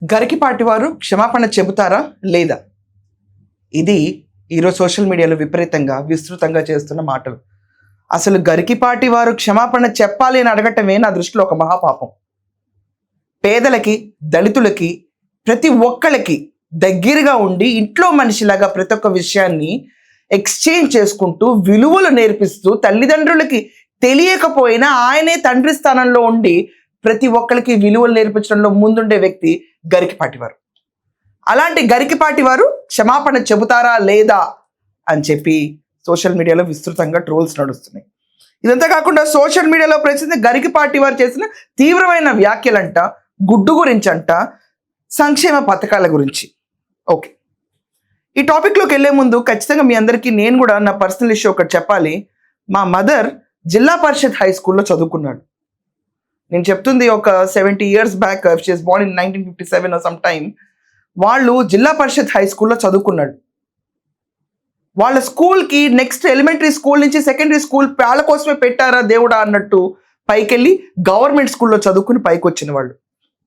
గరికిపాటి వారు క్షమాపణ చెబుతారా లేదా? ఇది ఈరోజు సోషల్ మీడియాలో విపరీతంగా విస్తృతంగా చేస్తున్న మాటలు. అసలు గరికిపాటి వారు క్షమాపణ చెప్పాలి అని అడగటమే నా దృష్టిలో ఒక మహాపాపం. పేదలకి, దళితులకి, ప్రతి ఒక్కళ్ళకి దగ్గరగా ఉండి ఇంట్లో మనిషిలాగా ప్రతి ఒక్క విషయాన్ని ఎక్స్చేంజ్ చేసుకుంటూ విలువలు నేర్పిస్తూ తల్లిదండ్రులకి తెలియకపోయినా ఆయనే తండ్రి స్థానంలో ఉండి ప్రతి ఒక్కరికి విలువలు నేర్పించడంలో ముందుండే వ్యక్తి గరికిపాటి వారు. అలాంటి గరికిపాటి వారు క్షమాపణ చెబుతారా లేదా అని చెప్పి సోషల్ మీడియాలో విస్తృతంగా ట్రోల్స్ నడుస్తున్నాయి. ఇదంతా కాకుండా సోషల్ మీడియాలో ప్రస్తుతం గరికిపాటి వారు చేసిన తీవ్రమైన వ్యాఖ్యలంట, గుడ్డు గురించి అంట, సంక్షేమ పథకాల గురించి. ఓకే, ఈ టాపిక్లోకి వెళ్ళే ముందు ఖచ్చితంగా మీ అందరికీ నేను కూడా నా పర్సనల్ ఇష్యూ ఒకటి చెప్పాలి. మా మదర్ జిల్లా పరిషత్ హై స్కూల్లో చదువుకున్నాడు. నేను చెప్తుంది ఒక 70 years back. She is born in 1957 some time. వాళ్ళు జిల్లా పరిషత్ హై స్కూల్లో చదువుకున్నాడు. వాళ్ళ స్కూల్కి నెక్స్ట్ ఎలిమెంటరీ స్కూల్ నుంచి సెకండరీ స్కూల్ వాళ్ళ కోసమే పెట్టారా దేవుడా అన్నట్టు పైకెళ్ళి గవర్నమెంట్ స్కూల్లో చదువుకుని పైకి వచ్చిన వాళ్ళు.